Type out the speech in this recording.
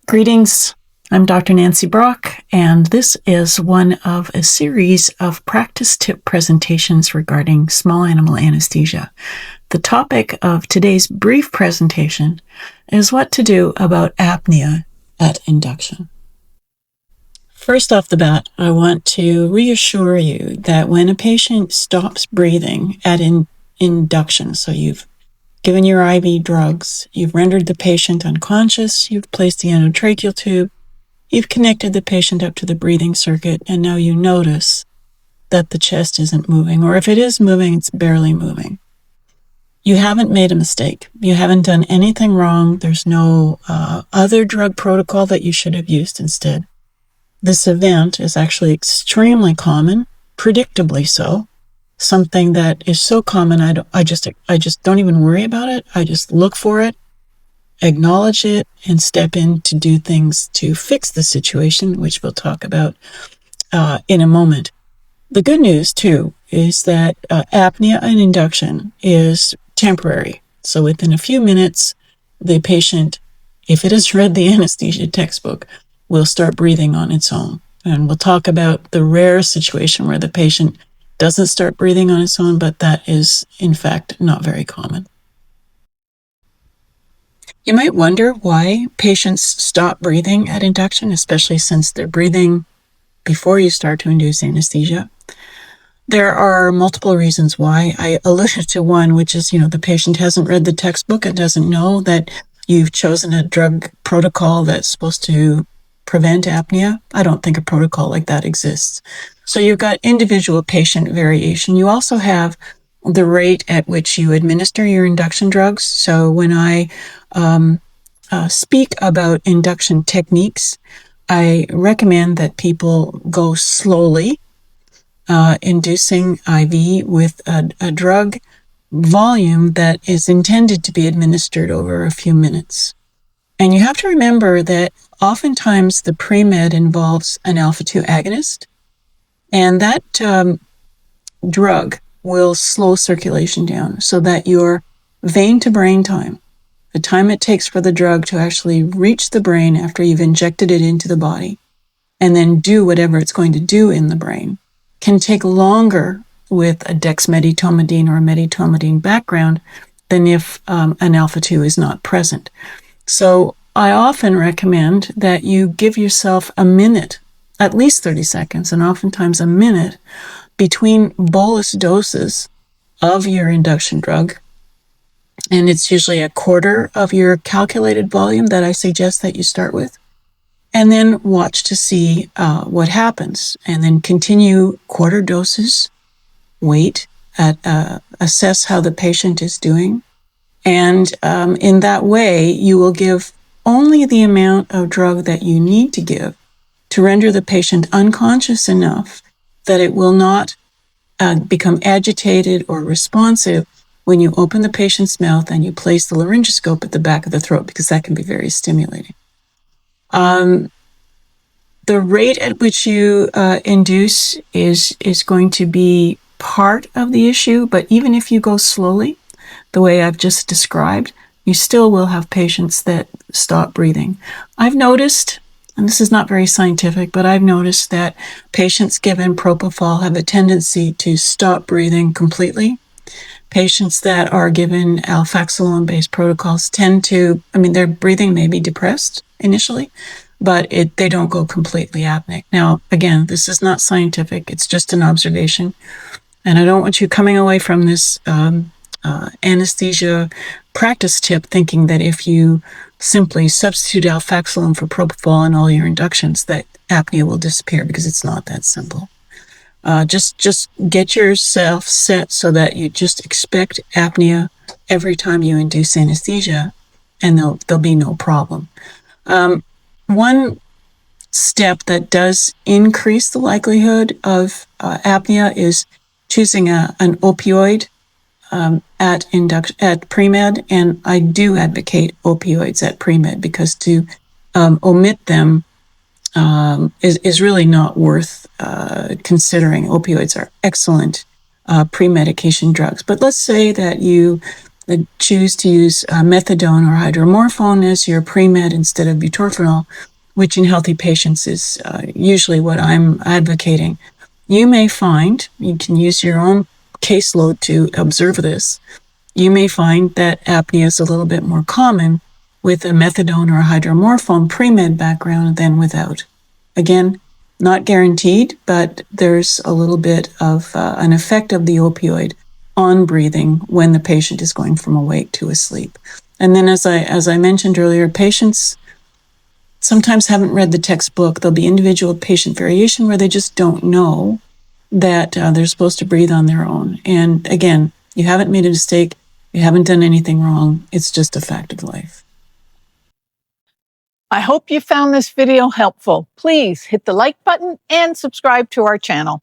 Greetings, I'm Dr. Nancy Brock, and this is one of a series of practice tip presentations regarding small animal anesthesia. The topic of today's brief presentation is what to do about apnea at induction. First off the bat, I want to reassure you that when a patient stops breathing at induction, so you've given your IV drugs, you've rendered the patient unconscious, you've placed the endotracheal tube, you've connected the patient up to the breathing circuit, and now you notice that the chest isn't moving, or if it is moving, it's barely moving. You haven't made a mistake. You haven't done anything wrong. There's no other drug protocol that you should have used instead. This event is actually extremely common, predictably so. Something that is so common, I just don't even worry about it. I just look for it, acknowledge it, and step in to do things to fix the situation, which we'll talk about in a moment. The good news, too, is that apnea and induction is temporary. So within a few minutes, the patient, if it has read the anesthesia textbook, will start breathing on its own. And we'll talk about the rare situation where the patient doesn't start breathing on its own, but that is, in fact, not very common. You might wonder why patients stop breathing at induction, especially since they're breathing before you start to induce anesthesia. There are multiple reasons why. I alluded to one, which is, the patient hasn't read the textbook and doesn't know that you've chosen a drug protocol that's supposed to prevent apnea. I don't think a protocol like that exists. So you've got individual patient variation. You also have the rate at which you administer your induction drugs. So when I speak about induction techniques, I recommend that people go slowly, inducing IV with a drug volume that is intended to be administered over a few minutes. And you have to remember that oftentimes the pre-med involves an alpha-2 agonist, and that drug will slow circulation down so that your vein-to-brain time, the time it takes for the drug to actually reach the brain after you've injected it into the body, and then do whatever it's going to do in the brain, can take longer with a dexmedetomidine or a medetomidine background than if an alpha-2 is not present. So I often recommend that you give yourself a minute, at least 30 seconds, and oftentimes a minute between bolus doses of your induction drug. And it's usually a quarter of your calculated volume that I suggest that you start with. And then watch to see what happens. And then continue quarter doses, wait, assess how the patient is doing. And in that way, you will give only the amount of drug that you need to give to render the patient unconscious enough that it will not become agitated or responsive when you open the patient's mouth and you place the laryngoscope at the back of the throat, because that can be very stimulating. The rate at which you induce is going to be part of the issue, but even if you go slowly, the way I've just described, you still will have patients that stop breathing. I've noticed, and this is not very scientific, but I've noticed that patients given Propofol have a tendency to stop breathing completely. Patients that are given Alfaxalone-based protocols tend to, their breathing may be depressed initially, but they don't go completely apneic. Now, again, this is not scientific. It's just an observation. And I don't want you coming away from this anesthesia practice tip thinking that if you simply substitute Alfaxalone for Propofol in all your inductions, that apnea will disappear, because it's not that simple. Just get yourself set so that you just expect apnea every time you induce anesthesia, and there'll be no problem. One step that does increase the likelihood of apnea is choosing an opioid at pre-med, and I do advocate opioids at pre-med, because to omit them is really not worth considering. Opioids are excellent pre-medication drugs. But let's say that you that choose to use methadone or hydromorphone as your pre-med instead of butorphanol, which in healthy patients is usually what I'm advocating, you may find, you can use your own caseload to observe this, you may find that apnea is a little bit more common with a methadone or a hydromorphone pre-med background than without. Again, not guaranteed, but there's a little bit of an effect of the opioid on breathing when the patient is going from awake to asleep. And then as I mentioned earlier, patients sometimes haven't read the textbook. There'll be individual patient variation where they just don't know that they're supposed to breathe on their own. And again, you haven't made a mistake. You haven't done anything wrong. It's just a fact of life. I hope you found this video helpful. Please hit the like button and subscribe to our channel.